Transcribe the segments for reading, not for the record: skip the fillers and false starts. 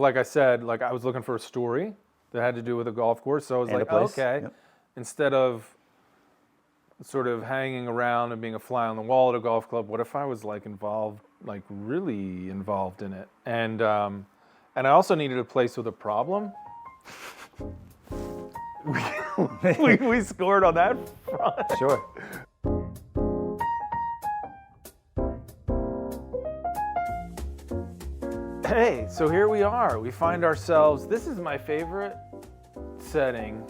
Like I said, like I was looking for a story that had to do with a golf course. So I was And like, a place. okay, Yep. instead of sort of hanging around and being a fly on the wall at a golf club, what if I was like involved, like really involved in it? And I also needed a place with a problem. we scored on that front. Sure. Hey, so here we are. We find ourselves, this is my favorite setting,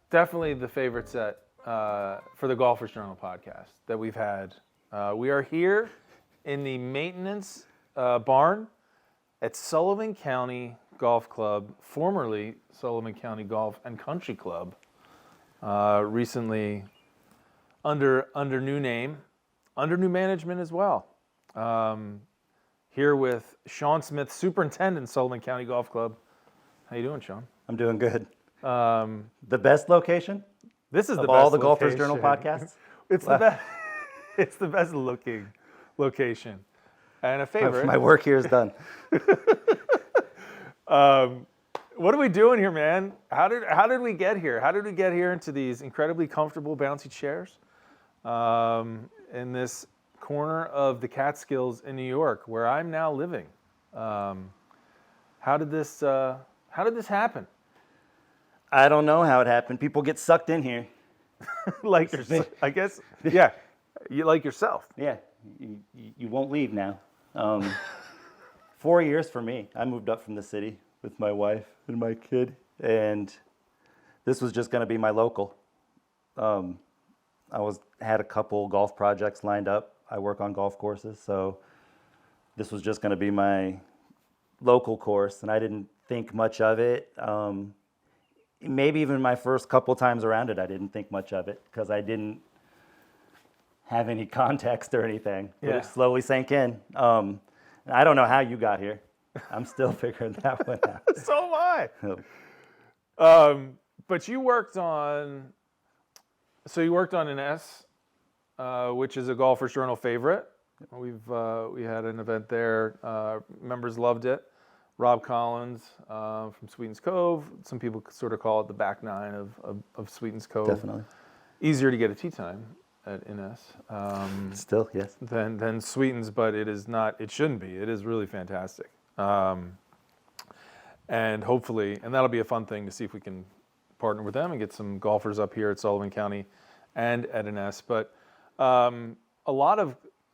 definitely the favorite set for the Golfers Journal podcast that we've had. We are here in the maintenance barn at Sullivan County Golf Club, formerly Sullivan County Golf and Country Club, recently under new name, under new management as well. Here with Shaun Smith, superintendent, Sullivan County Golf Club. How you doing, Shaun? I'm doing good. The best location This is of the all best the Golfers location. Journal podcasts? It's the best. It's the best looking location, and a favorite. My work here is done. What are we doing here, man? How did we get here? How did we get here into these incredibly comfortable, bouncy chairs in this corner of the Catskills in New York, where I'm now living? How did this happen? I don't know how it happened. People get sucked in here. Like yourself, I guess. Yeah, you like yourself. Yeah, you won't leave now. 4 years for me. I moved up from the city with my wife and my kid, and this was just going to be my local. Had a couple golf projects lined up. I work on golf courses, so this was just going to be my local course, and I didn't think much of it. Maybe even my first couple times around it, I didn't think much of it because I didn't have any context or anything. But Yeah. it slowly sank in. I don't know how you got here. I'm still figuring that one out. So am I. But you worked on an S, which is a Golfers Journal favorite. We had an event there. Members loved it. Rob Collins from Sweetens Cove. Some people sort of call it the back nine of Sweetens Cove. Definitely. Easier to get a tee time at NS. Still, yes. Than Sweetens, but it is not. It shouldn't be. It is really fantastic. And hopefully, and that'll be a fun thing to see if we can partner with them and get some golfers up here at Sullivan County and at NS. But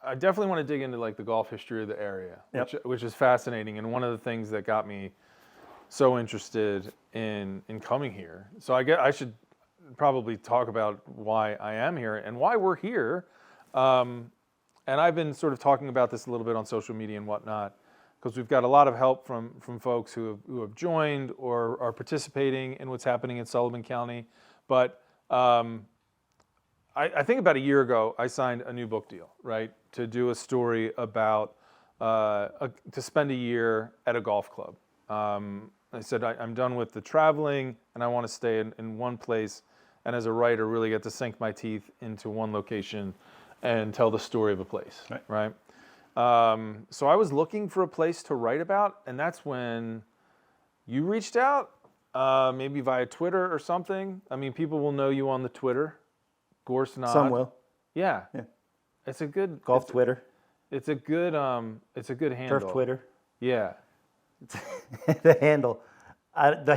I definitely want to dig into like the golf history of the area, which is fascinating. And one of the things that got me so interested in coming here. So I should probably talk about why I am here and why we're here. And I've been sort of talking about this a little bit on social media and whatnot, because we've got a lot of help from folks who have joined or are participating in what's happening in Sullivan County. But I think about a year ago, I signed a new book deal, right, to do a story about, to spend a year at a golf club. I said, I'm done with the traveling, and I want to stay in one place, and as a writer, really get to sink my teeth into one location and tell the story of a place, right? So I was looking for a place to write about, and that's when you reached out, maybe via Twitter or something. I mean, people will know you on the Twitter. Gorse Nod. Some will. Yeah. It's a good Golf Twitter. It's a good handle. Turf Twitter. Yeah. The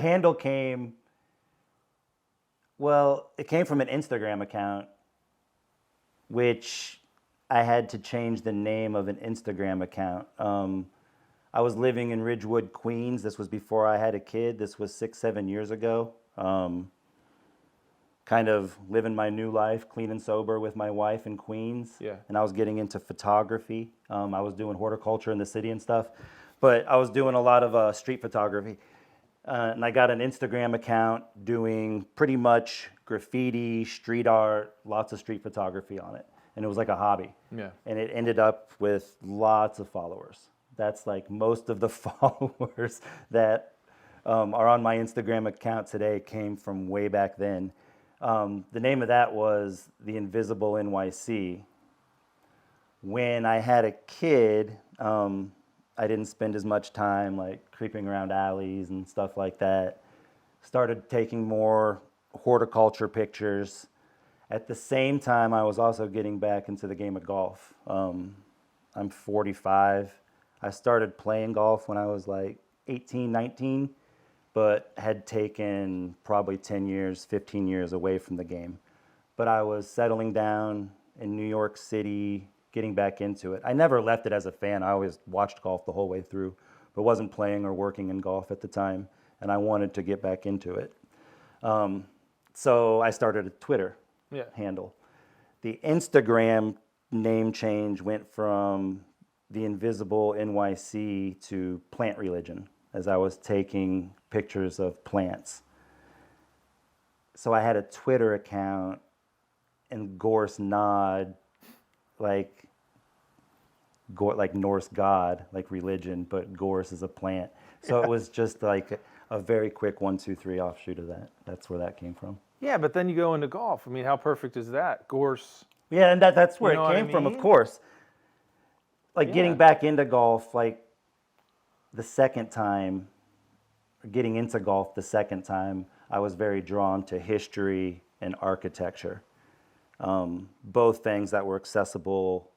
handle came. Well, it came from an Instagram account, which I had to change the name of an Instagram account. I was living in Ridgewood, Queens. This was before I had a kid. This was 6-7 years ago. Kind of living my new life, clean and sober with my wife in Queens. Yeah. And I was getting into photography. I was doing horticulture in the city and stuff. But I was doing a lot of street photography. And I got an Instagram account doing pretty much graffiti, street art, lots of street photography on it. And it was like a hobby. Yeah. And it ended up with lots of followers. That's like most of the followers that are on my Instagram account today came from way back then. The name of that was The Invisible NYC. When I had a kid, I didn't spend as much time like creeping around alleys and stuff like that. Started taking more horticulture pictures. At the same time, I was also getting back into the game of golf. I'm 45. I started playing golf when I was like 18, 19, but had taken probably 10 years, 15 years away from the game. But I was settling down in New York City, getting back into it. I never left it as a fan. I always watched golf the whole way through, but wasn't playing or working in golf at the time, and I wanted to get back into it. So I started a Twitter handle. The Instagram name change went from the Invisible NYC to Plant Religion, as I was taking pictures of plants. So I had a Twitter account, and Gorse nod, like Norse god, like religion, but gorse is a plant. So it was just like a very quick 1, 2, 3 offshoot of that. That's where that came from. Yeah, but then you go into golf. I mean, how perfect is that? Gorse. Yeah, and that's where You know it what I came from, of mean? course. Like Yeah. getting back into golf, like the second time, or getting into golf the second time, I was very drawn to history and architecture. Both things that were accessible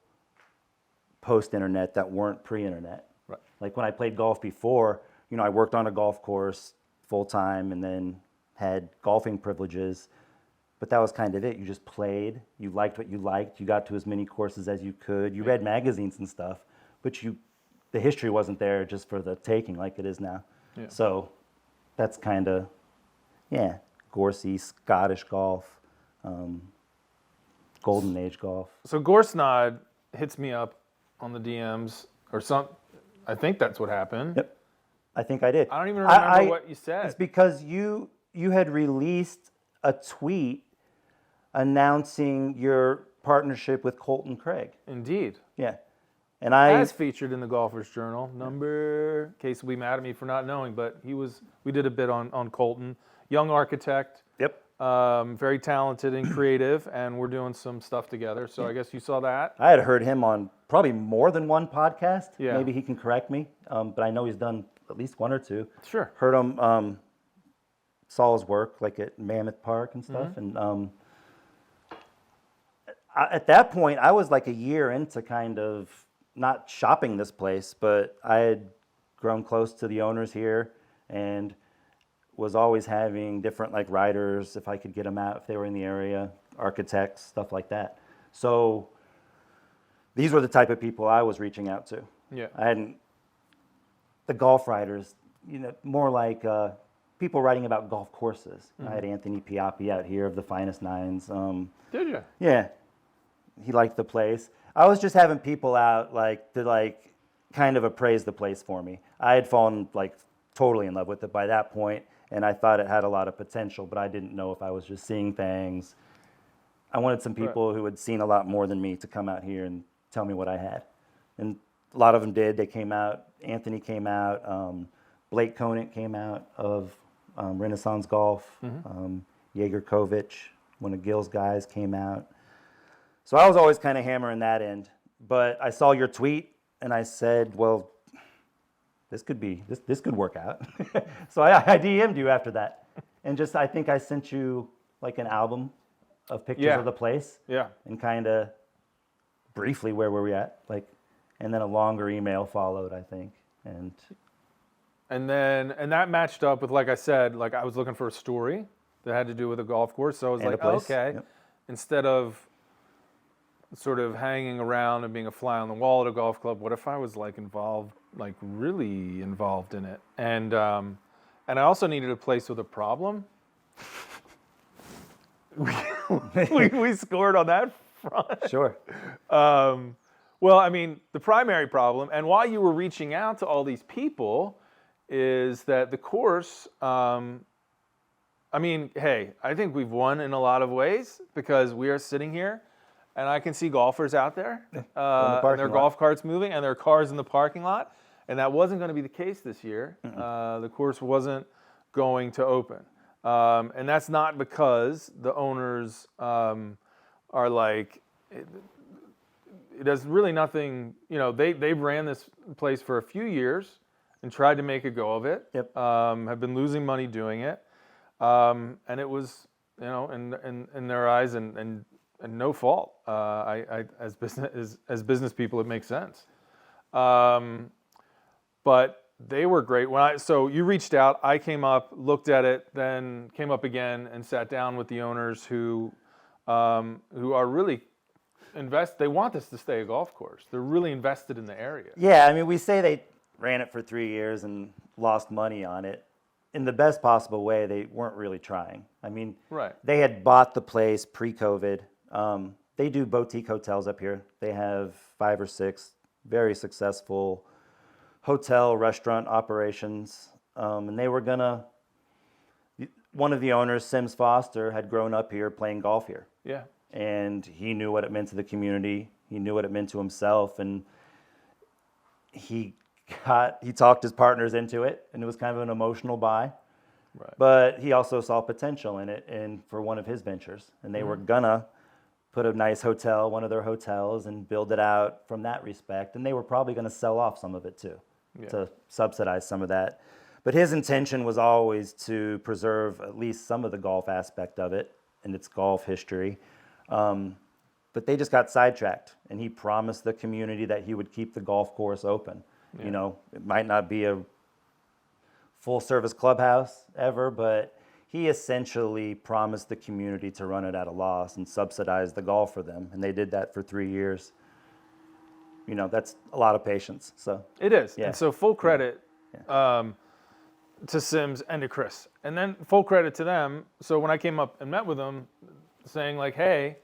post-internet that weren't pre-internet. Right. Like when I played golf before, I worked on a golf course full-time and then had golfing privileges, but that was kind of it. You just played, you liked what you liked, you got to as many courses as you could, you read magazines and stuff, but the history wasn't there just for the taking like it is now. Yeah. So that's kind of, Gorsey, Scottish golf, Golden Age golf. So Gorse nod hits me up on the DMs or some. I think that's what happened. Yep, I think I did. I don't even remember what you said. It's because you had released a tweet announcing your partnership with Colton Craig. Indeed. Yeah, and I As featured in the Golfers Journal. In case we mad at me for not knowing, but we did a bit on Colton, young architect. Yep. Very talented and creative, and we're doing some stuff together. So I guess you saw that. I had heard him on probably more than one podcast. Yeah. Maybe he can correct me, but I know he's done at least one or two. Sure. Heard him, saw his work like at Mammoth Park and stuff, Mm-hmm. and at that point I was like a year into kind of not shopping this place, but I had grown close to the owners here and was always having different like writers if I could get them out if they were in the area, architects, stuff like that. So these were the type of people I was reaching out to. Yeah. The golf writers, more like people writing about golf courses. Mm-hmm. I had Anthony Piappi out here of the Finest Nines. Did you? Yeah, he liked the place. I was just having people out to kind of appraise the place for me. I had fallen totally in love with it by that point, and I thought it had a lot of potential, but I didn't know if I was just seeing things. I wanted some people who had seen a lot more than me to come out here and tell me what I had. And a lot of them did. They came out. Anthony came out. Blake Conant came out of Renaissance Golf. Jaeger Kovic, one of Gil's guys, came out. So I was always kind of hammering that end. But I saw your tweet, and I said, well, this could work out. So I DM'd you after that. And I think I sent you an album of pictures of the place. Yeah. And kind of briefly where were we at? And then a longer email followed, I think. And that matched up with, like I said, I was looking for a story that had to do with a golf course. So I was And like, a place. okay, Yep. Instead of sort of hanging around and being a fly on the wall at a golf club, what if I was involved, really involved in it? And I also needed a place with a problem. we scored on that front. Sure. Well, I mean, the primary problem, and why you were reaching out to all these people, is that the course, hey, I think we've won in a lot of ways because we are sitting here and I can see golfers out there, and their golf carts moving, and there are cars in the parking lot, and that wasn't going to be the case this year. The course wasn't going to open. And that's not because the owners are there's really nothing. They've ran this place for a few years and tried to make a go of it. Yep. Have been losing money doing it, and it was in their eyes and no fault. As business people, it makes sense. But they were great. So you reached out, I came up, looked at it, then came up again and sat down with the owners who are really they want this to stay a golf course. They're really invested in the area. Yeah, I mean, we say they ran it for 3 years and lost money on it. In the best possible way, they weren't really trying. I mean, Right. They had bought the place pre-COVID. They do boutique hotels up here. They have 5 or 6 very successful hotel, restaurant operations. And they were one of the owners, Sims Foster, had grown up here playing golf here. Yeah. And he knew what it meant to the community. He knew what it meant to himself. And he talked his partners into it, and it was kind of an emotional buy. Right. But he also saw potential in it and for one of his ventures. And they were gonna put a nice hotel, one of their hotels, and build it out from that respect. And they were probably gonna sell off some of it too, to subsidize some of that. But his intention was always to preserve at least some of the golf aspect of it and its golf history. But they just got sidetracked, and he promised the community that he would keep the golf course open. Yeah. It might not be a full-service clubhouse ever, but he essentially promised the community to run it at a loss and subsidize the golf for them, and they did that for 3 years. That's a lot of patience. So It is. Yeah. And so full credit to Sims and to Chris. And then full credit to them. So when I came up and met with them, saying like, hey,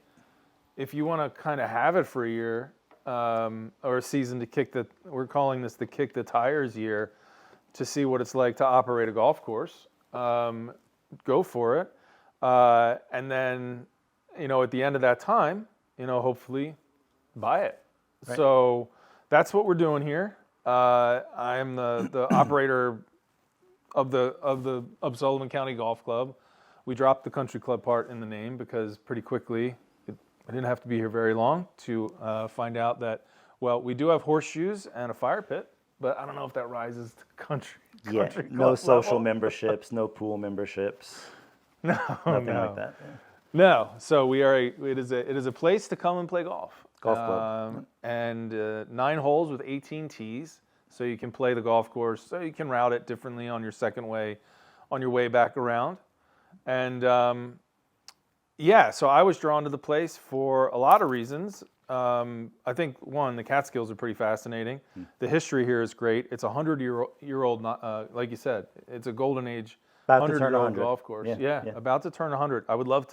if you want to kind of have it for a year or a season we're calling this the kick the tires year, to see what it's like to operate a golf course, go for it. And then, at the end of that time, hopefully buy it. Right. So that's what we're doing here. I am the operator of Sullivan County Golf Club. We dropped the country club part in the name because pretty quickly, I didn't have to be here very long to find out that, we do have horseshoes and a fire pit, but I don't know if that rises to country no club social level. memberships, no pool memberships, No, nothing no. like that. Yeah. No. So it is a place to come and play golf. Golf club. And 9 holes with 18 tees. So you can play the golf course. So you can route it differently on your way back around. And so I was drawn to the place for a lot of reasons. I think one, the Catskills are pretty fascinating. The history here is great. It's a 100-year-old, like you said, it's a golden age, About to turn 100-year-old 100. golf course. Yeah. About to turn 100. I would love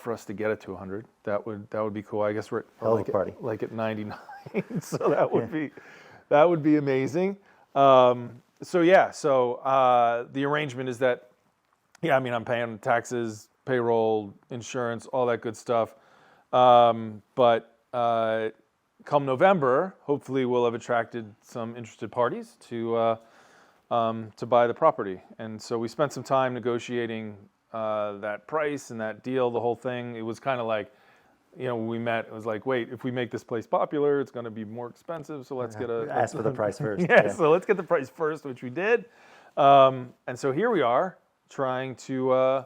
for us to get it to 100. That would be cool. I guess we're Hell of a party. like at 99, so that would be amazing. So the arrangement is that, I'm paying taxes, payroll, insurance, all that good stuff. But come November, hopefully we'll have attracted some interested parties to buy the property. And so we spent some time negotiating that price and that deal, the whole thing. It was kind of like, when we met, it was like, wait, if we make this place popular, it's going to be more expensive. So let's Ask for the price first. So let's get the price first, which we did. And so here we are trying to,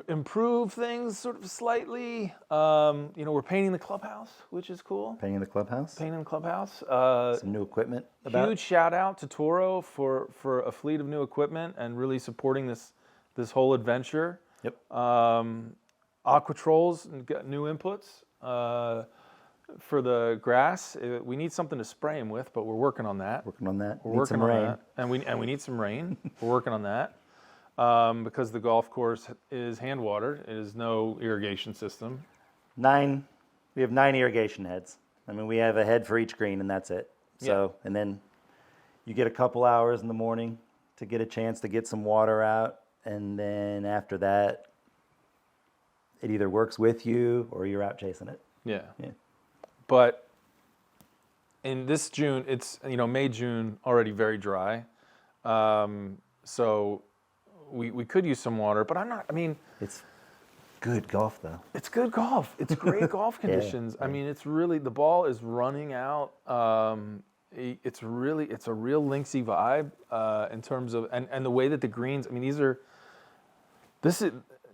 improve things sort of slightly. We're painting the clubhouse, which is cool. Painting the clubhouse. Some new equipment. Huge shout out to Toro for a fleet of new equipment and really supporting this whole adventure. Yep. Aquatrolls got new inputs for the grass. We need something to spray them with, but we're working on that. We're working on that, and we need some rain. We're working on that. Because the golf course is hand watered. It is no irrigation system. We have 9 irrigation heads. We have a head for each green, and that's it. So, and then you get a couple hours in the morning to get a chance to get some water out, and then after that, it either works with you or you're out chasing it. Yeah. Yeah. But in this June, it's May, June already very dry. So we could use some water, but I'm not. It's good golf, though. It's good golf. It's great golf conditions. I mean, it's really, the ball is running out. It's a real linksy vibe in terms of, and the way that the greens, I mean,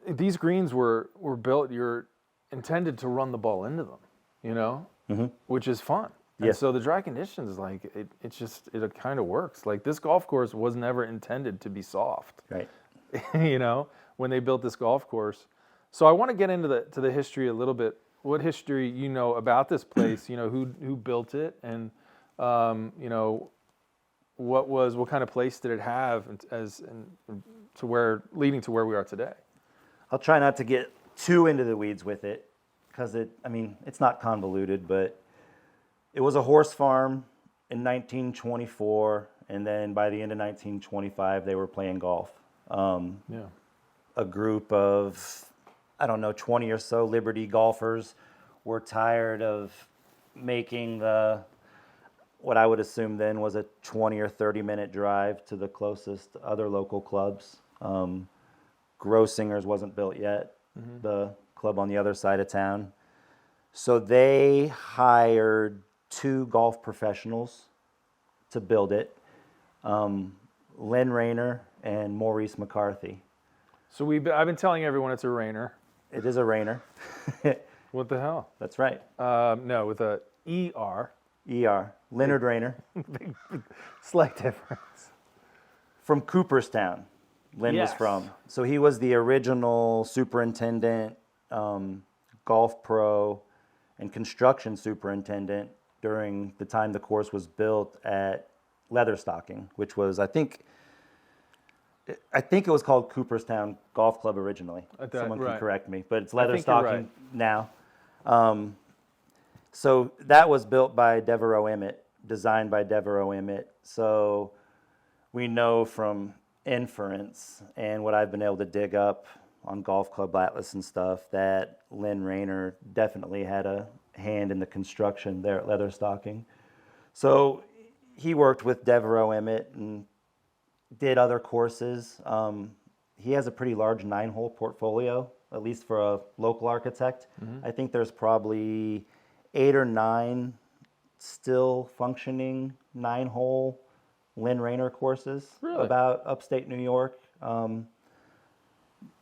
these greens were built, you're intended to run the ball into them, you know, which is fun. And so the dry conditions, like, it kind of works. Like, this golf course was never intended to be soft. Right. You know, when they built this golf course. So I want to get into the history a little bit. What history you know about this place? You know, who built it, and you know, what kind of place did it have leading to where we are today? I'll try not to get too into the weeds with it, because it's not convoluted, but it was a horse farm in 1924, and then by the end of 1925, they were playing golf. A group of, 20 or so Liberty golfers were tired of making what I would assume then was a 20 or 30-minute drive to the closest other local clubs. Grossinger's wasn't built yet, the club on the other side of town. So they hired 2 golf professionals to build it, Len Rayner and Maurice McCarthy. So I've been telling everyone it's a Rayner. It is a Rayner. What the hell? That's right. No, with a ER. ER. Leonard Rayner. Big, slight difference. From Cooperstown, Len was from. So he was the original superintendent, golf pro, and construction superintendent during the time the course was built at Leatherstocking, which was, I think it was called Cooperstown Golf Club originally. Someone can correct me, but it's Leatherstocking now. So that was built by Devereaux Emmett, designed by Devereaux Emmett. So we know from inference and what I've been able to dig up on Golf Club Atlas and stuff that Len Rayner definitely had a hand in the construction there at Leatherstocking. So he worked with Devereaux Emmett and did other courses. He has a pretty large 9-hole portfolio, at least for a local architect. I think there's probably 8 or 9 still functioning 9-hole Len Rayner courses about upstate New York.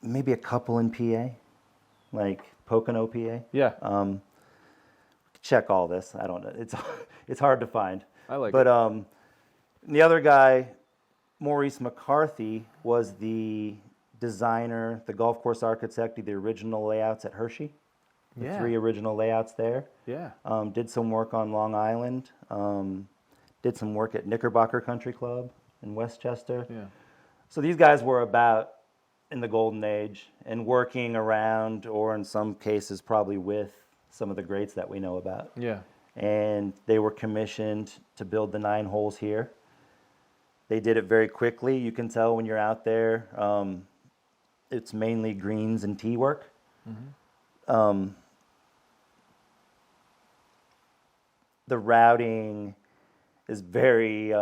Maybe a couple in PA, like Pocono, PA. Yeah. Check all this. I don't know. It's hard to find. I like it. But the other guy, Maurice McCarthy, was the designer, the golf course architect of the original layouts at Hershey. The 3 original layouts there. Yeah. Did some work on Long Island. Did some work at Knickerbocker Country Club in Westchester. Yeah. So these guys were about in the golden age and working around, or in some cases probably with, some of the greats that we know about. Yeah. And they were commissioned to build the 9 holes here. They did it very quickly. You can tell when you're out there. It's mainly greens and tee work. The routing is very,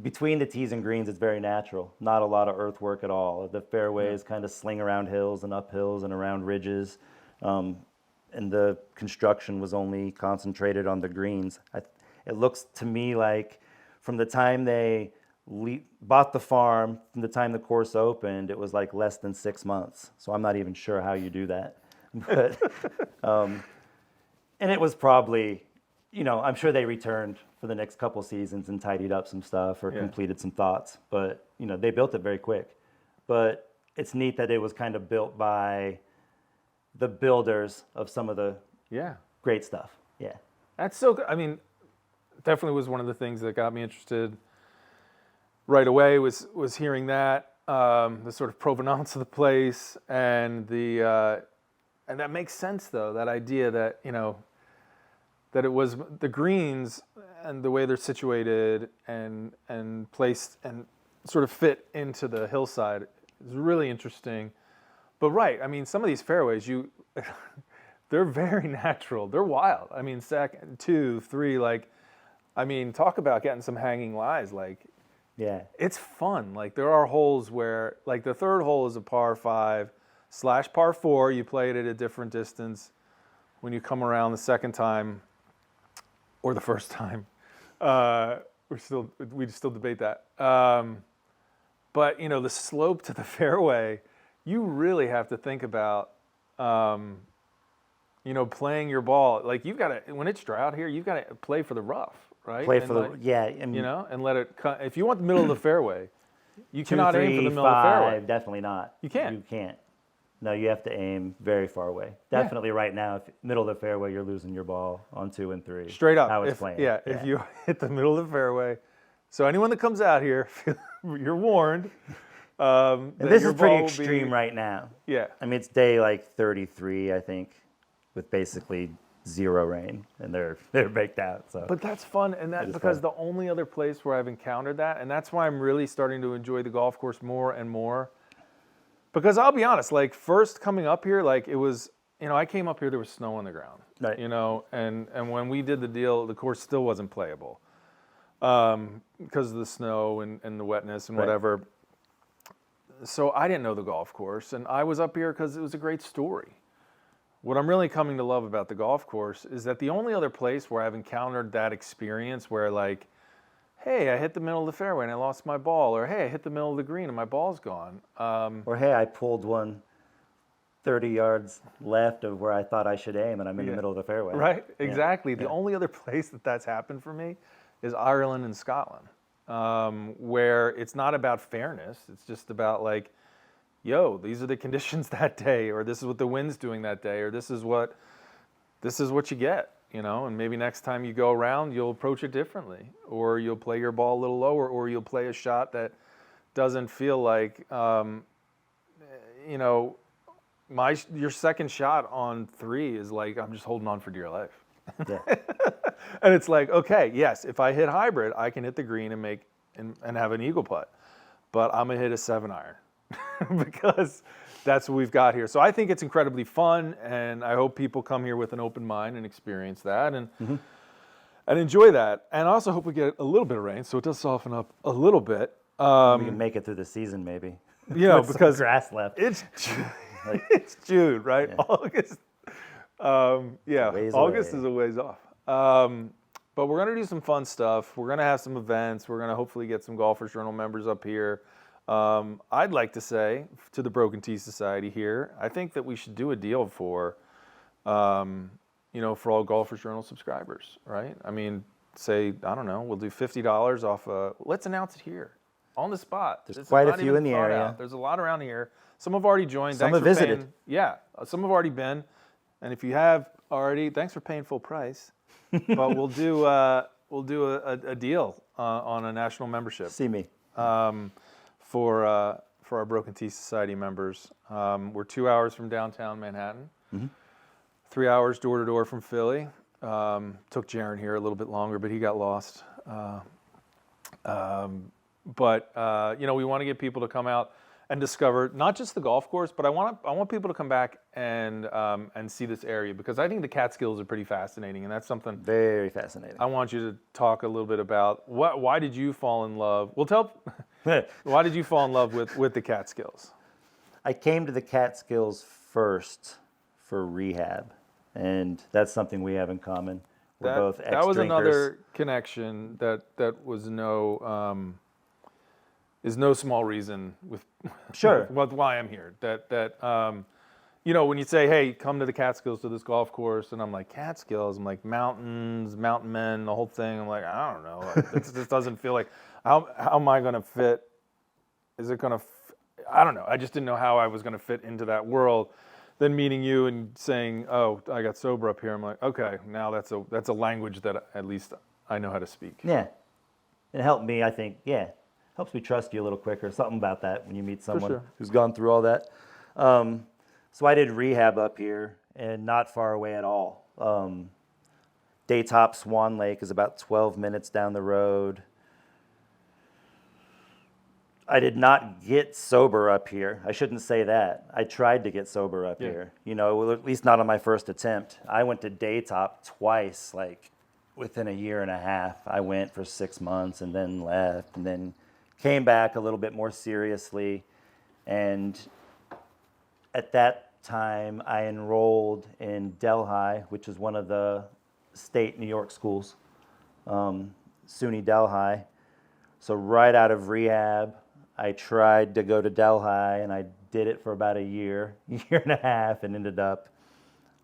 between the tees and greens, it's very natural. Not a lot of earthwork at all. The fairways kind of sling around hills and up hills and around ridges. And the construction was only concentrated on the greens. It looks to me like from the time they bought the farm, from the time the course opened, it was like less than 6 months. So I'm not even sure how you do that. But, and it was probably, I'm sure they returned for the next couple seasons and tidied up some stuff or completed some thoughts. But, they built it very quick. But it's neat that it was kind of built by the builders of some of the great stuff. Yeah. That's so good. I mean, definitely was one of the things that got me interested right away was hearing that, the sort of provenance of the place, and and that makes sense though, that idea that, that it was the greens and the way they're situated and placed and sort of fit into the hillside is really interesting. But right, I mean, some of these fairways, they're very natural. They're wild. I mean, second, 2, 3, talk about getting some hanging lies. It's fun. There are holes where, the third hole is a par 5, / par 4. You play it at a different distance when you come around the second time or the first time. We still debate that. But the slope to the fairway, you really have to think about, playing your ball. Like you've got to, when it's dry out here, you've got to play for the rough, right? Play for and and let it. If you want the middle of the fairway, you 2, cannot 3, aim for the middle 5, of the fairway. Definitely not. You can't. You can't. No, you have to aim very far away. Definitely right now, if middle of the fairway, you're losing your ball on 2 and 3. Straight up. How it's playing. If you hit the middle of the fairway. So anyone that comes out here, you're warned. And this is pretty extreme right now. Yeah. I mean, it's day like 33, I think, with basically 0 rain, and they're baked out. So. But that's fun, and that's because the only other place where I've encountered that, and that's why I'm really starting to enjoy the golf course more and more. Because I'll be honest, like first coming up here, like it was, I came up here, there was snow on the ground, right. And when we did the deal, the course still wasn't playable because of the snow and the wetness and whatever. So I didn't know the golf course, and I was up here because it was a great story. What I'm really coming to love about the golf course is that the only other place where I've encountered that experience where like, hey, I hit the middle of the fairway and I lost my ball, or hey, I hit the middle of the green and my ball's gone. Or hey, I pulled one 30 yards left of where I thought I should aim, and I'm in the middle of the fairway. Right, exactly. The only other place that's happened for me is Ireland and Scotland, where it's not about fairness. It's just about like, yo, these are the conditions that day, or this is what the wind's doing that day, or this is what you get. And maybe next time you go around, you'll approach it differently, or you'll play your ball a little lower, or you'll play a shot that doesn't feel like, your second shot on 3 is like, I'm just holding on for dear life. Yeah. And it's like, okay, yes, if I hit hybrid, I can hit the green and have an eagle putt, but I'm gonna hit a 7-iron because that's what we've got here. So I think it's incredibly fun, and I hope people come here with an open mind and experience that and enjoy that. And I also hope we get a little bit of rain, so it does soften up a little bit. We can make it through the season, maybe. Because grass left. It's June, right? Yeah. August. August is a ways off. But we're gonna do some fun stuff. We're gonna have some events. We're gonna hopefully get some Golfers Journal members up here. I'd like to say to the Broken Tee Society here, I think that we should do a deal for for all Golfers Journal subscribers, right? I mean, say, I don't know, we'll do $50 off. Let's announce it here on the spot. There's quite a few in the area. Out. There's a lot around here. Some have already joined. Some have visited. Some have already been. And if you have already, thanks for paying full price. But we'll do a deal on a national membership. See me. For our Broken Tee Society members. We're 2 hours from downtown Manhattan, 3 hours door to door from Philly. Took Jaron here a little bit longer, but he got lost. But we want to get people to come out and discover not just the golf course, but I want people to come back and see this area, because I think the Catskills are pretty fascinating, and that's something very fascinating. I want you to talk a little bit about. Why did you fall in love? Why did you fall in love with the Catskills? I came to the Catskills first for rehab, and that's something we have in common. We're both ex-drinkers. That was another connection that was is no small reason with why I'm here. When you say, hey, come to the Catskills to this golf course, and I'm like, Catskills, I'm like mountains, mountain men, the whole thing. I'm like, I don't know. This doesn't feel like, how am I going to fit? Is it going to, I don't know. I just didn't know how I was going to fit into that world. Then meeting you and saying, oh, I got sober up here. I'm like, okay, now that's a language that at least I know how to speak. Yeah. It helped me, I think, helps me trust you a little quicker. Something about that when you meet someone who's gone through all that. So I did rehab up here, and not far away at all. Daytop Swan Lake is about 12 minutes down the road. I did not get sober up here. I shouldn't say that. I tried to get sober up here. At least not on my first attempt. I went to Daytop twice, like within a year and a half. I went for 6 months and then left, and then came back a little bit more seriously. And at that time, I enrolled in Delhi, which is one of the state New York schools, SUNY Delhi. So right out of rehab, I tried to go to Delhi, and I did it for about a year and a half, and ended up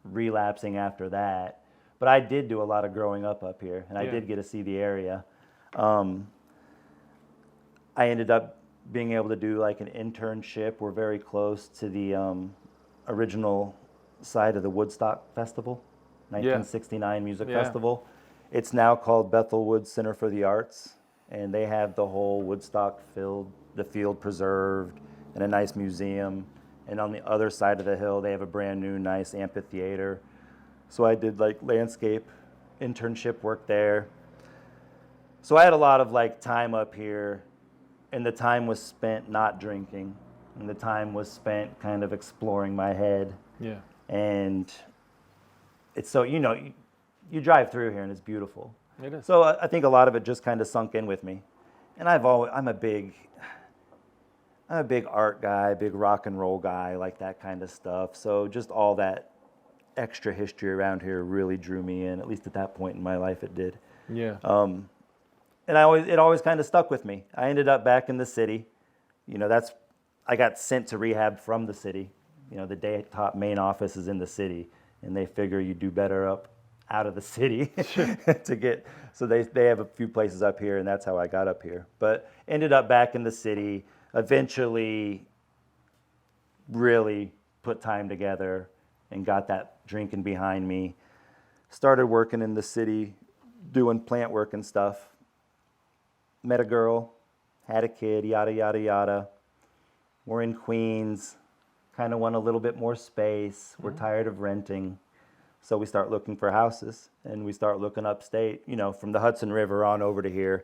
relapsing after that. But I did do a lot of growing up here, and I did get to see the area. I ended up being able to do like an internship. We're very close to the original site of the Woodstock Festival, 1969 Music Festival. It's now called Bethel Woods Center for the Arts, and they have the whole Woodstock field preserved, and a nice museum. And on the other side of the hill, they have a brand new nice amphitheater. So I did like landscape internship work there. So I had a lot of like time up here, and the time was spent not drinking, and the time was spent kind of exploring my head. Yeah. And it's so, you drive through here and it's beautiful. It is. So I think a lot of it just kind of sunk in with me. And I'm a big art guy, big rock and roll guy, like that kind of stuff. So just all that extra history around here really drew me in. At least at that point in my life, it did. Yeah. And it always kind of stuck with me. I ended up back in the city. I got sent to rehab from the city. The Daytop main office is in the city, and they figure you do better up out of the city to get. So they have a few places up here, and that's how I got up here. But ended up back in the city. Eventually, really put time together and got that drinking behind me. Started working in the city, doing plant work and stuff. Met a girl, had a kid, yada, yada, yada. We're in Queens, kind of want a little bit more space. We're tired of renting. So we start looking for houses, and we start looking upstate, from the Hudson River on over to here.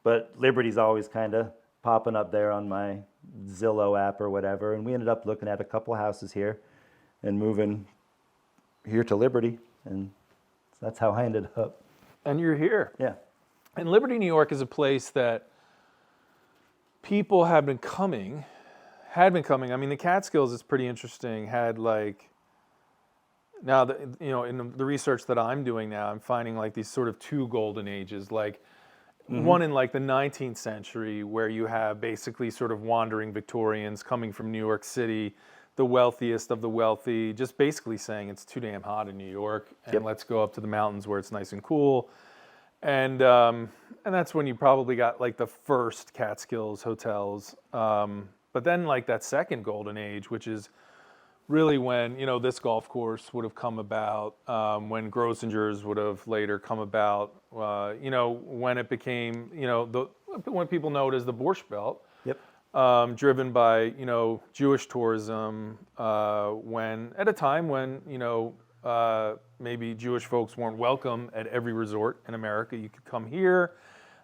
But Liberty's always kind of popping up there on my Zillow app or whatever. And we ended up looking at a couple houses here and moving here to Liberty. And that's how I ended up. And you're here. Yeah. And Liberty, New York is a place that people have been coming. I mean, the Catskills is pretty interesting. Now, in the research that I'm doing now, I'm finding like these sort of two golden ages, like one in like the 19th century, where you have basically sort of wandering Victorians coming from New York City, the wealthiest of the wealthy, just basically saying it's too damn hot in New York, and let's go up to the mountains where it's nice and cool. And that's when you probably got like the first Catskills hotels. But then like that second golden age, which is really when, this golf course would have come about, when Grossinger's would have later come about, when it became, when people know it as the Borscht Belt, driven by, Jewish tourism, at a time when, maybe Jewish folks weren't welcome at every resort in America. You could come here,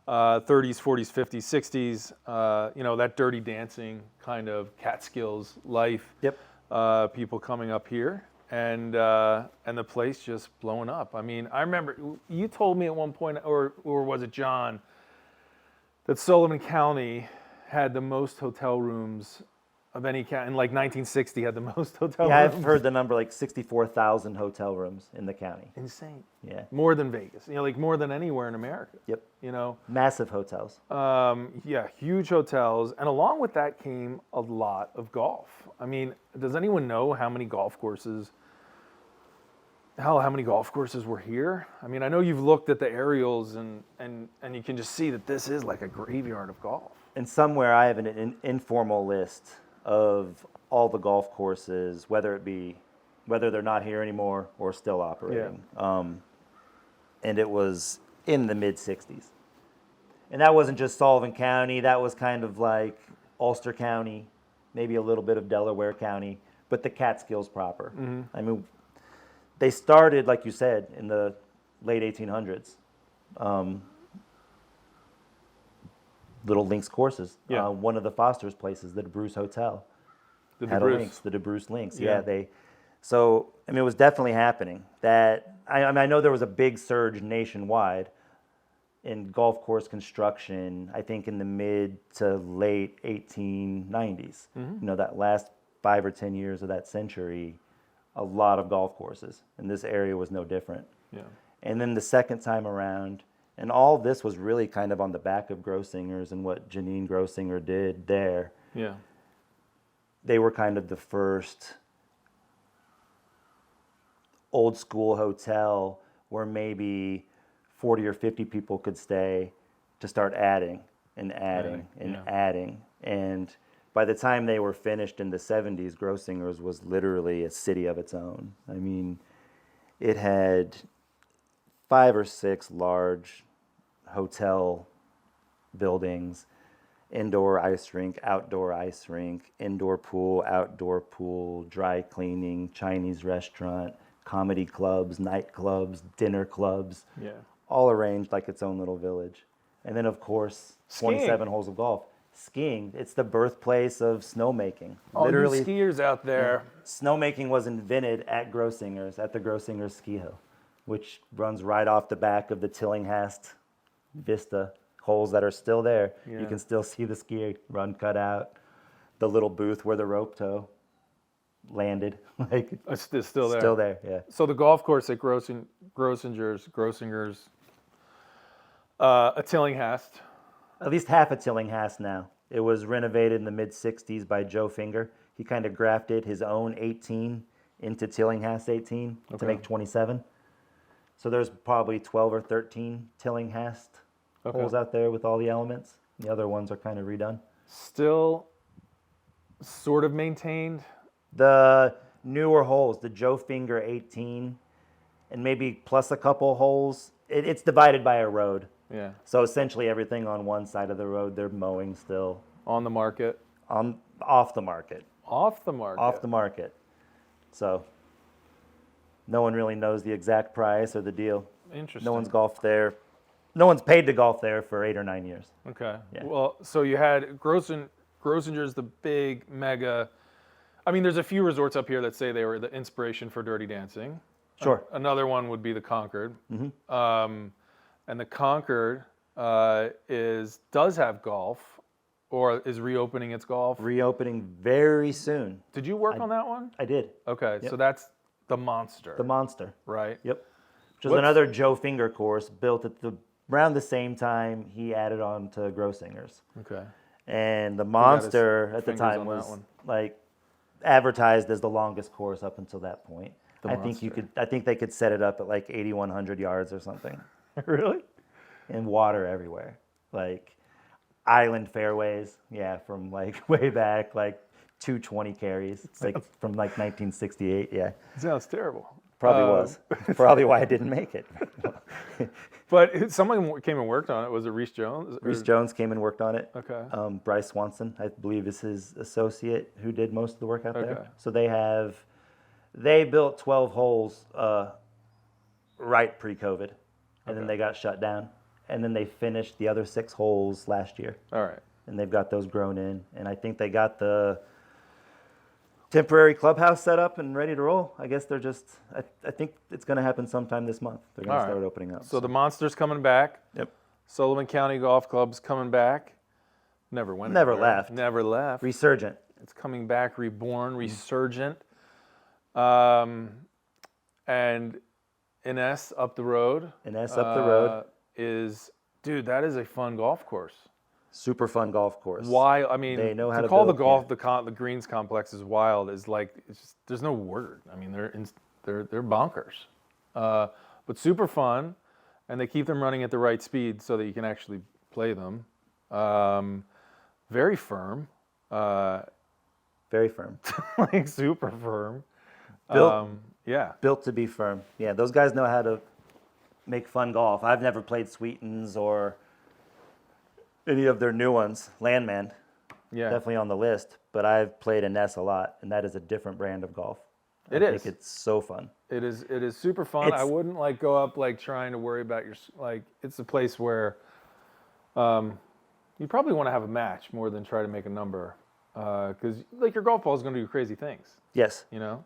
30s, 40s, 50s, 60s, that dirty dancing kind of Catskills life. People coming up here, and the place just blowing up. I mean, I remember you told me at one point, or was it John, that Sullivan County had the most hotel rooms of any county. In like 1960, had the most hotel rooms. Yeah, I've heard the number like 64,000 hotel rooms in the county. Insane. Yeah. More than Vegas. Like more than anywhere in America. Yep. You know. Massive hotels. Yeah, huge hotels, and along with that came a lot of golf. I mean, does anyone know how many golf courses? How many golf courses were here? I mean, I know you've looked at the aerials, and you can just see that this is like a graveyard of golf. And somewhere I have an informal list of all the golf courses, whether they're not here anymore or still operating. Yeah. And it was in the mid 60s. And that wasn't just Sullivan County. That was kind of like Ulster County, maybe a little bit of Delaware County, but the Catskills proper. Mm-hmm. I mean, they started, like you said, in the late 1800s. Little links courses. Yeah. One of the Foster's places, the DeBruce Hotel, had a links. The DeBruce links. Yeah. So I mean, it was definitely happening. I know there was a big surge nationwide in golf course construction. I think in the mid to late 1890s. Mm-hmm. You know, that last 5 or 10 years of that century, a lot of golf courses, and this area was no different. Yeah. And then the second time around, and all this was really kind of on the back of Grossinger's and what Janine Grossinger did there. Yeah. They were kind of the first old school hotel where maybe 40 or 50 people could stay to start adding and adding and yeah. adding. And by the time they were finished in the 70s, Grossinger's was literally a city of its own. I mean, it had 5 or 6 large hotel buildings, indoor ice rink, outdoor ice rink, indoor pool, outdoor pool, dry cleaning, Chinese restaurant, comedy clubs, nightclubs, dinner clubs, Yeah. all arranged like its own little village. And then, of course, Skiing. 27 holes of golf. Skiing, it's the birthplace of snowmaking. All you skiers out there. Snowmaking was invented at Grossinger's, at the Grossinger's Ski Hill, which runs right off the back of the Tillinghast Vista holes that are still there. Yeah. You can still see the ski run cut out, the little booth where the rope tow landed. Like It's still there. Still there, yeah. So the golf course at Grossinger's, a Tillinghast. At least half of Tillinghast now. It was renovated in the mid-'60s by Joe Finger. He kind of grafted his own 18 into Tillinghast 18 to make 27. So there's probably 12 or 13 Tillinghast holes out there with all the elements. The other ones are kind of redone. Still sort of maintained. The newer holes, the Joe Finger 18, and maybe plus a couple holes, it's divided by a road. Yeah. So essentially everything on one side of the road, they're mowing still. On the market. Off the market. Off the market. Off the market. So no one really knows the exact price or the deal. Interesting. No one's golfed there. No one's paid to golf there for 8 or 9 years. Okay. Yeah. Well, so you had Grossinger's the big mega. I mean, there's a few resorts up here that say they were the inspiration for Dirty Dancing. Sure. Another one would be the Concord. Mm-hmm. And the Concord does have golf, or is reopening its golf. Reopening very soon. Did you work on that one? I did. Okay, Yep. so that's the Monster. The Monster. Right. Yep. Which was another Joe Finger course built at around the same time he added on to Grossinger's. Okay. And the Monster at the fingers time on that was one. like advertised as the longest course up until that point. The I think Monster. I think they could set it up at like 8,100 yards or something. Really? And water everywhere. Like island fairways, yeah, from like way back, like 220 carries. It's like from like 1968, yeah. Sounds terrible. Probably was. Probably why I didn't make it. But someone came and worked on it. Was it Reese Jones? Reese Jones came and worked on it. Okay. Bryce Swanson, I believe, is his associate who did most of the work out Okay. there. So they built 12 holes right pre-COVID, and then they got shut down. And then they finished the other 6 holes last year. All right. And they've got those grown in. And I think they got the temporary clubhouse set up and ready to roll. I guess they're just, I think it's going to happen sometime this month. They're going to start opening up. So the Monster's coming back. Yep. Sullivan County Golf Club's coming back. Never went Never anywhere. left. Never left. Resurgent. It's coming back, reborn, resurgent. And Ines up the road. Ines up the road. That is a fun golf course. Super fun golf course. Wild. I mean, They know how to call build, the golf the greens complex is wild is like there's no word. I mean, they're bonkers, but super fun, and they keep them running at the right speed so that you can actually play them. Very firm. Very firm. Like super firm. Built to be firm. Yeah, those guys know how to make fun golf. I've never played Sweetens or any of their new ones. Landman, definitely on the list. But I've played Ines a lot, and that is a different brand of golf. I think it's so fun. It is super fun. I wouldn't go up trying to worry about it's a place where you probably want to have a match more than try to make a number because your golf ball is going to do crazy things. Yes. You know?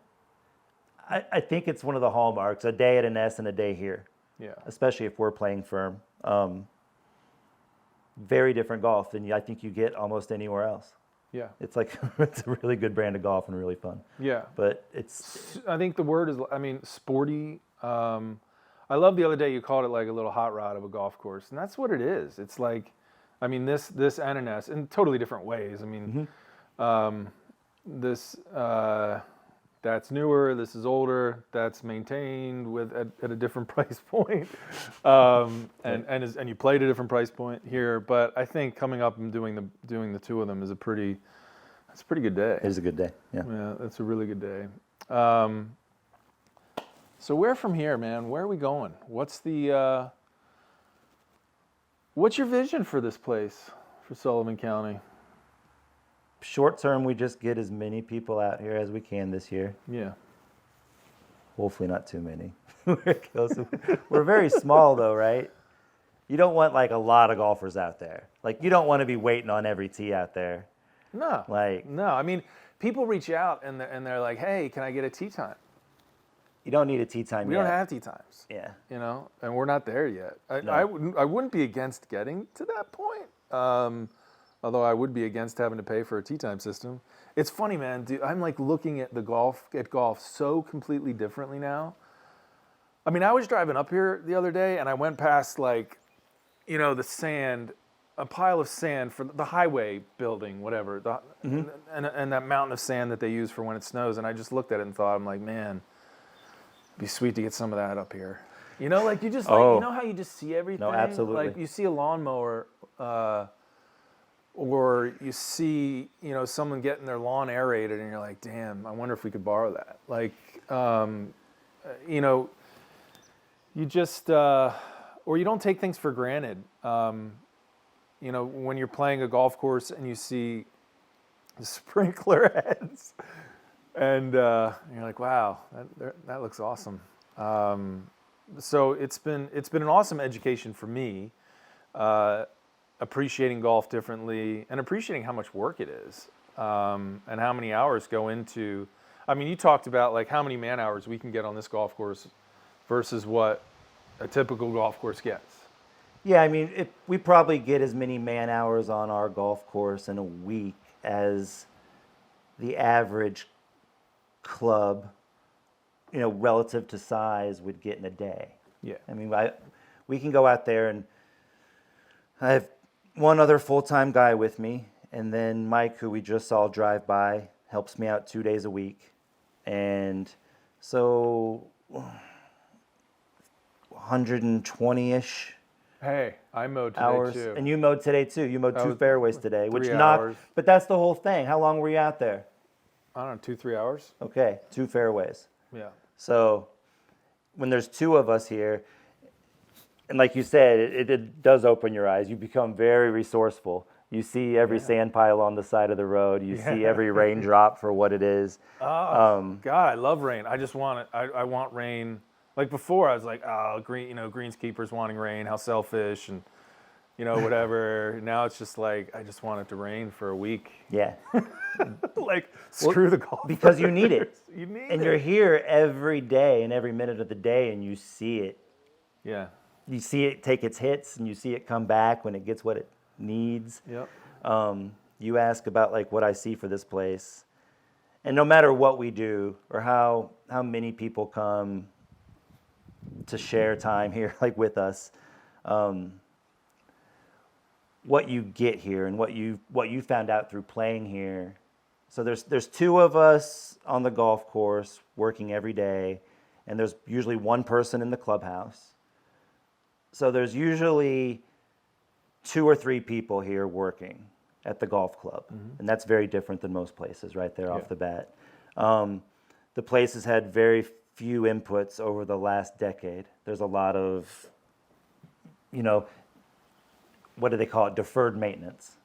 I think it's one of the hallmarks, a day at Ines and a day here. Yeah. Especially if we're playing firm. Very different golf than I think you get almost anywhere else. Yeah. It's like it's a really good brand of golf and really fun. Yeah. But it's I think the word is, sporty. I love the other day you called it like a little hot rod of a golf course, and that's what it is. It's like, this NNS in totally different ways. This that's newer. This is older. That's maintained at a different price point, and you played a different price point here. But I think coming up and doing the two of them is a pretty good day. It is a good day. Yeah. Yeah, that's a really good day. So where from here, man? Where are we going? What's your vision for this place, for Sullivan County? Short term, we just get as many people out here as we can this year. Yeah. Hopefully not too many. We're very small though, right? You don't want like a lot of golfers out there. Like you don't want to be waiting on every tee out there. No. No. People reach out and they're like, "Hey, can I get a tee time?" You don't need a tee time We yet. don't have tee times. Yeah. And we're not there yet. I wouldn't be against getting to that point. Although I would be against having to pay for a tee time system. It's funny, man. Dude, I'm like looking at golf so completely differently now. I was driving up here the other day and I went past the sand, a pile of sand for the highway building, whatever, and that mountain of sand that they use for when it snows. And I just looked at it and thought, I'm like, man, it'd be sweet to get some of that up here. You know how you just see everything? No, absolutely. Like you see a lawnmower, or you see, someone getting their lawn aerated and you're like, damn, I wonder if we could borrow that. You just, or you don't take things for granted. When you're playing a golf course and you see the sprinkler heads and you're like, wow, that looks awesome. So it's been an awesome education for me, appreciating golf differently and appreciating how much work it is, and how many hours go into. You talked about how many man hours we can get on this golf course versus what a typical golf course gets. Yeah, we probably get as many man hours on our golf course in a week as the average club, relative to size, would get in a day. Yeah. We can go out there, and I have one other full-time guy with me, and then Mike, who we just saw drive by, helps me out 2 days a week. And so 120-ish Hey, I mowed today hours. too. And you mowed today too. You mowed 2 fairways today, which 3 knocked. hours. But that's the whole thing. How long were you out there? I don't know, 2-3 hours. Okay, 2 fairways. Yeah. So when there's 2 of us here, and like you said, it does open your eyes. You become very resourceful. You see every sand pile on the side of the road. You see every raindrop for what it is. God, I love rain. I just want it. I want rain. Like before, I was like, oh, greenskeepers wanting rain, how selfish, and whatever. Now it's just like, I just want it to rain for a week. Yeah. Screw the golf. Because you need it. You need it. And you're here every day and every minute of the day, and you see it. Yeah. You see it take its hits, and you see it come back when it gets what it needs. Yep. You ask about what I see for this place, and no matter what we do or how many people come to share time here with us, what you get here and what you found out through playing here. So there's 2 of us on the golf course working every day, and there's usually 1 person in the clubhouse. So there's usually 2 or 3 people here working at the golf club, and that's very different than most places right there off the bat. The place has had very few inputs over the last decade. There's a lot of, what do they call it? Deferred maintenance.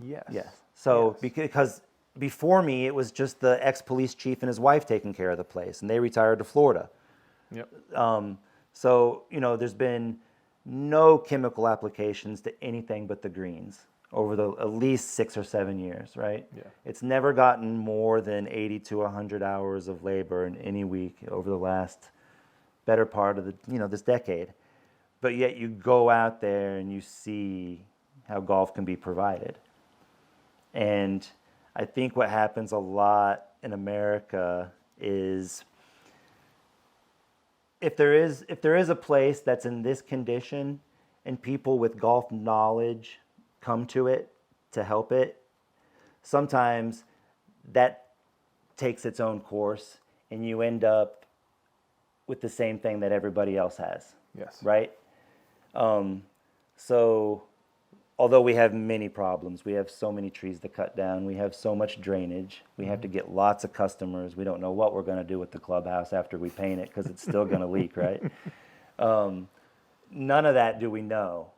Yes. Yes. So Yes. because before me, it was just the ex-police chief and his wife taking care of the place, and they retired to Florida. Yep. So, there's been no chemical applications to anything but the greens over at least 6 or 7 years, right? Yeah. It's never gotten more than 80 to 100 hours of labor in any week over the last better part of this decade. But yet you go out there and you see how golf can be provided. And I think what happens a lot in America is if there is a place that's in this condition and people with golf knowledge come to it to help it, sometimes that takes its own course and you end up with the same thing that everybody else has. Yes. Right? So although we have many problems, we have so many trees to cut down, we have so much drainage, we have to get lots of customers, we don't know what we're going to do with the clubhouse after we paint it because it's still going to leak, right? None of that do we know.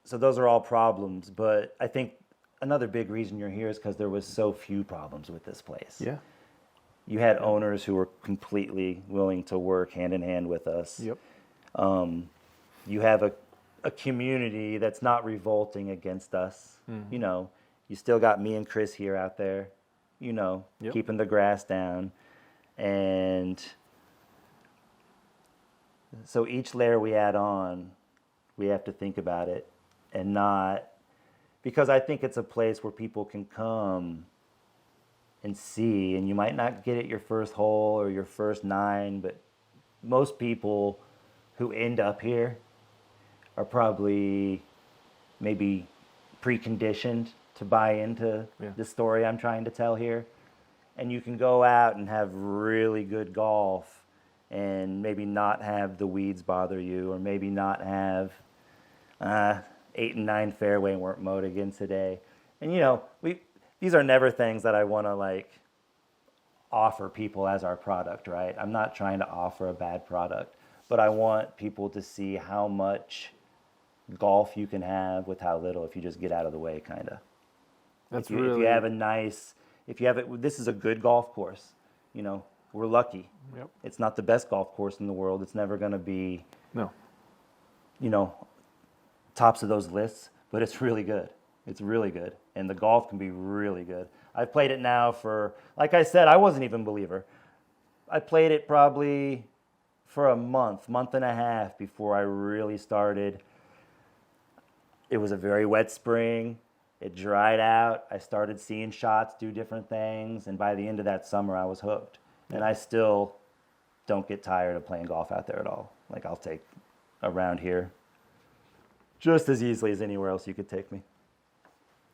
So those are all problems, but I think another big reason you're here is because there was so few problems with this place. Yeah. You had owners who were completely willing to work hand in hand with us. Yep. You have a community that's not revolting against us. Mm-hmm. You know, you still got me and Chris here out there, you know, Yep. keeping the grass down. And so each layer we add on, we have to think about it and not, because I think it's a place where people can come and see, and you might not get it your first hole or your first 9, but most people who end up here are probably maybe preconditioned to buy into the story I'm trying to tell here. And you can go out and have really good golf and maybe not have the weeds bother you, or maybe not have 8 and 9 fairway weren't mowed again today. And you know, these are never things that I want to like offer people as our product, right? I'm not trying to offer a bad product, but I want people to see how much golf you can have with how little if you just get out of the way, kind of. That's If really. you have a nice, if you have it, this is a good golf course. You know, we're lucky. Yep. It's not the best golf course in the world. It's never going to be, No. you know, tops of those lists, but it's really good. It's really good. And the golf can be really good. I've played it now for, like I said, I wasn't even a believer. I played it probably for a month and a half before I really started. It was a very wet spring. It dried out. I started seeing shots do different things. And by the end of that summer, I was hooked. And I still don't get tired of playing golf out there at all. Like, I'll take a round here just as easily as anywhere else you could take me.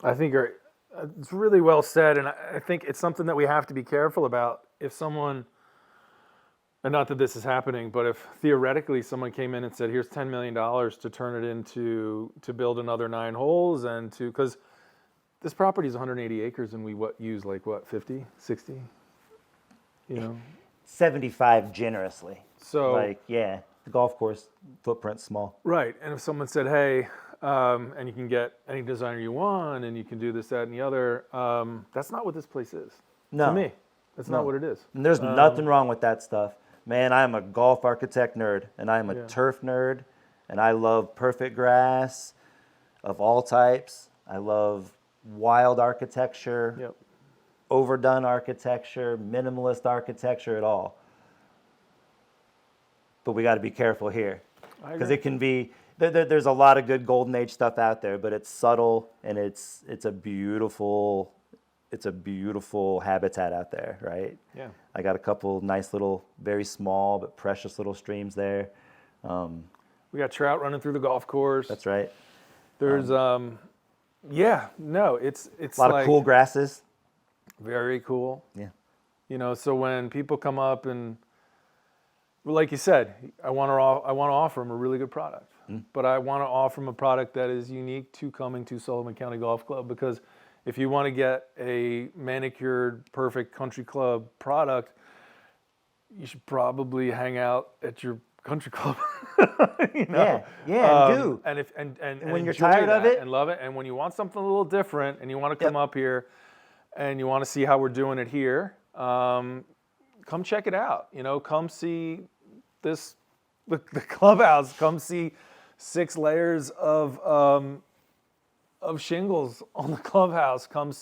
I think it's really well said, and I think it's something that we have to be careful about. If someone, and not that this is happening, but if theoretically someone came in and said, here's $10 million to turn it into, to build another 9 holes, and to, because this property is 180 acres and we use 50, 60, you know? 75 generously. So, like, yeah, the golf course footprint's small. right, and if someone said, hey, and you can get any designer you want, and you can do this, that, and the other, that's not what this place is. No. To me, that's not what it is. And there's nothing wrong with that stuff. Man, I'm a golf architect nerd, and I'm a turf nerd, and I love perfect grass of all types. I love wild architecture, Yep. overdone architecture, minimalist architecture, at all. But we got to be careful here, because it can be. There's a lot of good golden age stuff out there, but it's subtle and it's a beautiful habitat out there, right? Yeah. I got a couple nice little, very small but precious little streams there. We got trout running through the golf course. That's right. There's it's A lot like of cool grasses. very cool. Yeah. You know, so when people come up and, well, like you said, I want to offer them a really good product, but I want to offer them a product that is unique to coming to Sullivan County Golf Club, because if you want to get a manicured, perfect country club product, you should probably hang out at your country club. You know? Yeah, and do. And when you're enjoy tired of that it, and love it, and when you want something a little different, and you want to come up here, and you want to see how we're doing it here, come check it out. You know, come see the clubhouse. Come see 6 layers of shingles on the clubhouse. Come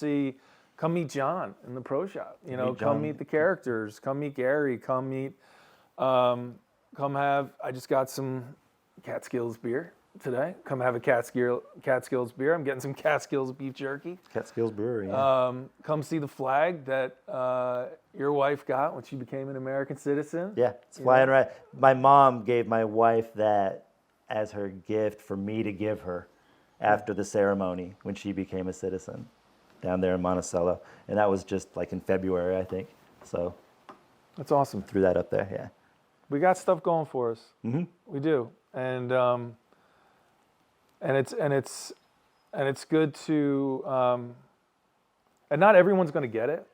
meet John in the pro shop. You know, come meet the characters. Come meet Gary. Come meet. I just got some Catskills beer. today. Come have a Catskills beer. I'm getting some Catskills beef jerky. Catskills Brewery. Yeah. Come see the flag that your wife got when she became an American citizen. Yeah, it's flying right. My mom gave my wife that as her gift for me to give her after the ceremony when she became a citizen down there in Monticello. And that was just like in February, I think. So That's awesome. threw that up there, yeah. We got stuff going for us. Mm-hmm. We do, and it's good to, and not everyone's going to get it,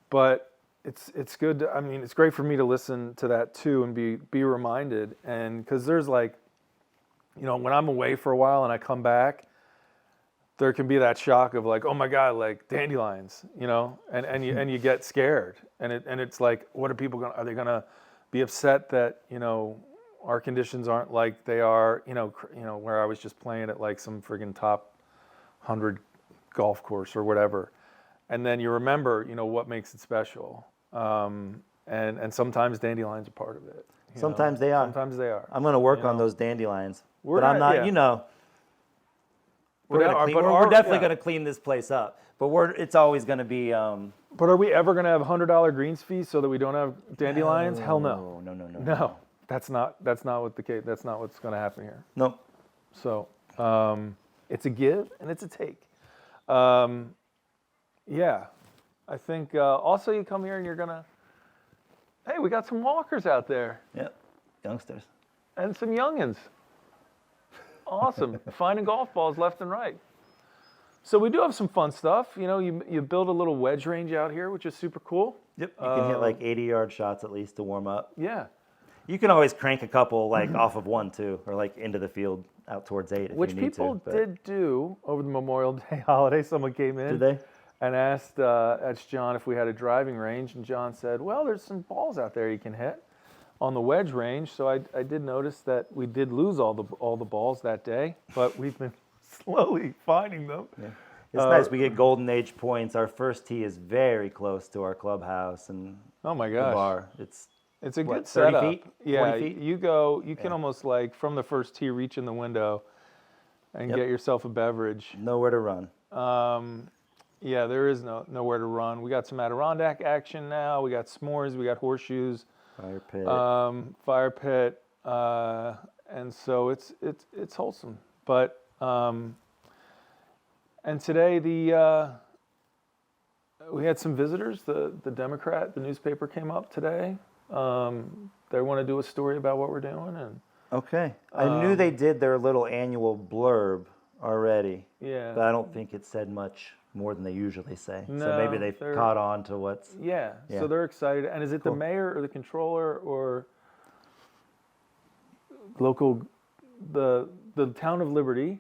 but it's good. I mean, it's great for me to listen to that too and be reminded. And because there's like, when I'm away for a while and I come back, there can be that shock of like, oh my God, like dandelions, and you get scared, and it's like, what are people are they gonna be upset that our conditions aren't like they are, where I was just playing at like some friggin' top 100 golf course or whatever. And then you remember, what makes it special. And sometimes dandelions are part of it. Sometimes they are. Sometimes they are. I'm going to work on those dandelions. We're But I'm not- not, yeah. we're definitely going to clean this place up. But it's always going to be... But are we ever going to have $100 greens fees so that we don't have dandelions? Hell no. No. That's not what the case. That's not what's going to happen here. Nope. So it's a give and it's a take. Yeah, I think also you come here and you're gonna. Hey, we got some walkers out there. Yep. Youngsters. And some youngins. Awesome. Finding golf balls left and right. So we do have some fun stuff. You build a little wedge range out here, which is super cool. Yep. You can hit like 80-yard shots at least to warm up. Yeah. You can always crank a couple like off of one too, or like into the field out towards 8 if Which you need people to. did do over the Memorial Day holiday. Someone came in. Did they? And asked John if we had a driving range, and John said, well, there's some balls out there you can hit on the wedge range. So I did notice that we did lose all the balls that day, but we've been slowly finding them. Yeah. It's nice. We get golden age points. Our first tee is very close to our clubhouse and oh my the gosh, bar. It's a good 30 setup. feet? Yeah, 40 feet? you can almost like from the first tee reach in the window and get yourself a beverage. Nowhere to run. Yeah, there is nowhere to run. We got some Adirondack action now. We got s'mores. We got horseshoes. Fire pit. And so it's wholesome. But and today we had some visitors. The Democrat, the newspaper came up today. They want to do a story about what we're doing, and Okay. I knew they did their little annual blurb already. yeah, But I don't think it said much more than they usually say. So No, maybe they've they're- caught on to what's... yeah. Yeah. So they're excited. And is it Cool. the mayor or the controller or local, the town of Liberty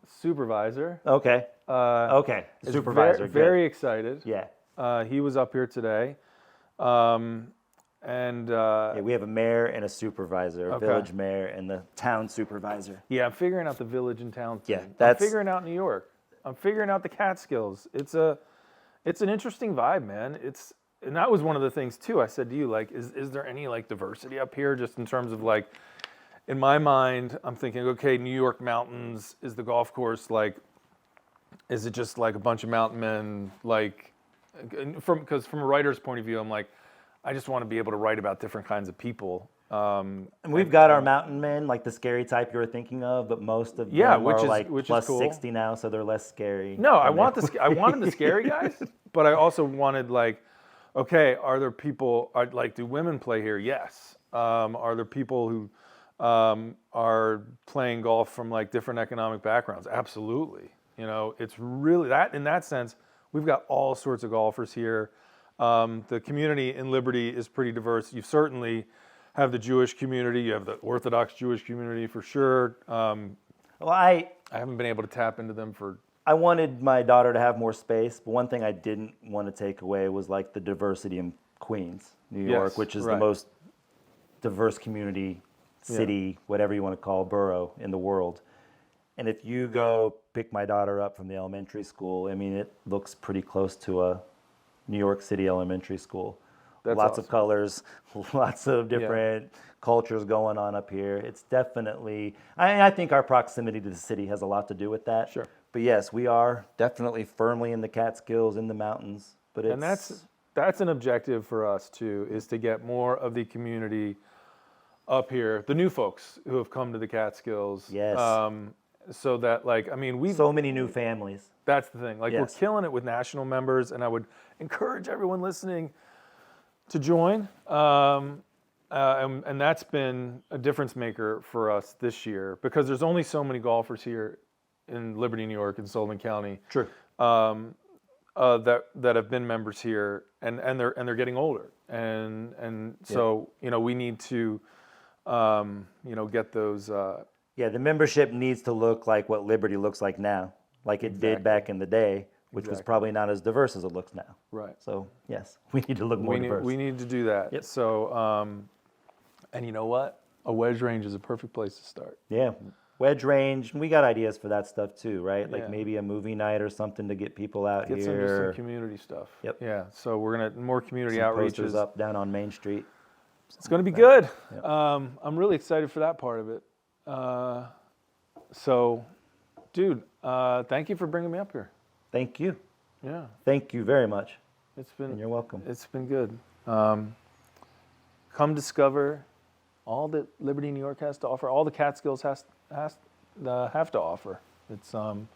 supervisor? Okay. Okay. is Supervisor. very excited. Yeah. He was up here today. Yeah, we have a mayor and a supervisor, a Okay. village mayor and the town supervisor. Yeah, I'm figuring out the village and town thing. Yeah, I'm that's- figuring out New York. I'm figuring out the Catskills. It's an interesting vibe, man. And that was one of the things too. I said to you, like, is there any like diversity up here, just in terms of like, in my mind, I'm thinking, okay, New York mountains is the golf course. Like, is it just like a bunch of mountain men? Like, because from a writer's point of view, I'm like, I just want to be able to write about different kinds of people. And we've got our mountain men, like the scary type you were thinking of, but most of them which are is- like which is plus cool. 60 now, so they're less scary. No, I than they- wanted the scary guys, but I also wanted like, okay, are there people? Do women play here? Yes. Are there people who are playing golf from like different economic backgrounds? Absolutely. It's really that in that sense. We've got all sorts of golfers here. The community in Liberty is pretty diverse. You certainly have the Jewish community. You have the Orthodox Jewish community for sure. Well, I haven't been able to tap into them for. I wanted my daughter to have more space, but one thing I didn't want to take away was like the diversity in Queens, New York, Yes, which is right. the most diverse community, city, whatever you want to call, borough in the world. And if you go pick my daughter up from the elementary school, I mean, it looks pretty close to a New York City elementary school. That's lots awesome. of colors, lots of different cultures going on up here. It's definitely, I think our proximity to the city has a lot to do with that. Sure. But yes, we are definitely firmly in the Catskills, in the mountains. But it's, And that's an objective for us too, is to get more of the community up here, the new folks who have come to the Catskills. Yes. So that like, I mean, so many new families. that's the thing. Like Yes. we're killing it with national members, and I would encourage everyone listening to join. And that's been a difference maker for us this year because there's only so many golfers here in Liberty, New York, and Sullivan County. True. That have been members here, and they're getting older, and so we need to get those. Yeah, the membership needs to look like what Liberty looks like now, like it did back in the day, which was probably not as diverse as it looks now. Right. So yes, we need to look more diverse. We need to do that. Yep. So, and you know what? A wedge range is a perfect place to start. Yeah, wedge range. We got ideas for that stuff too, right? Like Yeah. maybe a movie night or something to get people out Get here. some community stuff. Yep. Yeah. So we're gonna more community Some outreaches. posters up down on Main Street. It's going to be good. Yep. I'm really excited for that part of it. So, dude, thank you for bringing me up here. Thank you. Yeah, Thank you very much. it's been And you're welcome. it's been good. Come discover all that Liberty, New York has to offer. All the Catskills have to offer. It's and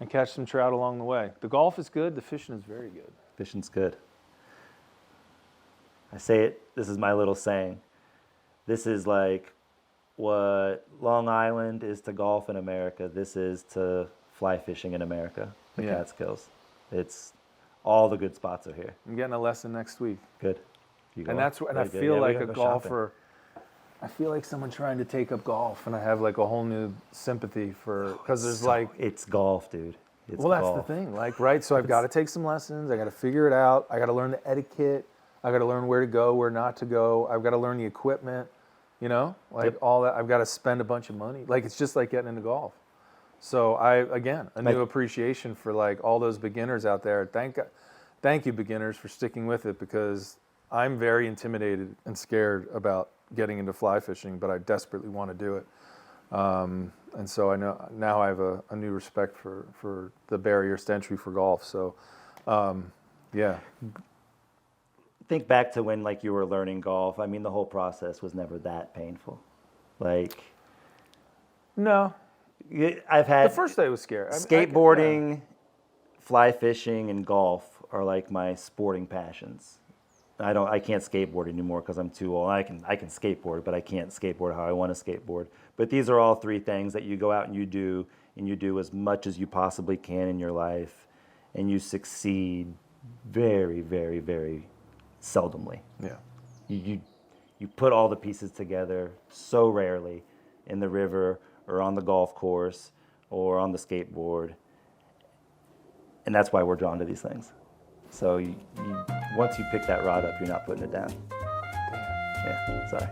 catch some trout along the way. The golf is good. The fishing is very good. Fishing's good. I say it, this is my little saying. This is like what Long Island is to golf in America. This is to fly fishing in America, the Yeah. Catskills. It's all the good spots are here. I'm getting a lesson next week. Good. You And go. that's and I Very good. feel Yeah, we like gotta a go shopping. golfer. I feel like someone trying to take up golf, and I have like a whole new sympathy for because there's like, it's golf, dude. It's well, that's golf. the thing, like, right? So I've got to take some lessons. I got to figure it out. I got to learn the etiquette. I got to learn where to go, where not to go. I've got to learn the equipment. Like all that. I've got to spend a bunch of money. Like it's just like getting into golf. So a new appreciation for like all those beginners out there. Thank you, beginners, for sticking with it because I'm very intimidated and scared about getting into fly fishing, but I desperately want to do it. And so I know now I have a new respect for the barriers to entry for golf. So, yeah. Think back to when like you were learning golf. I mean, the whole process was never that painful. Like No, I've had the first day was scary. skateboarding, fly fishing, and golf are like my sporting passions. I can't skateboard anymore because I'm too old. I can skateboard, but I can't skateboard how I want to skateboard. But these are all three things that you go out and you do as much as you possibly can in your life, and you succeed very, very, very seldomly. Yeah. You put all the pieces together so rarely in the river or on the golf course or on the skateboard, and that's why we're drawn to these things. So once you pick that rod up, you're not putting it down. Yeah, sorry.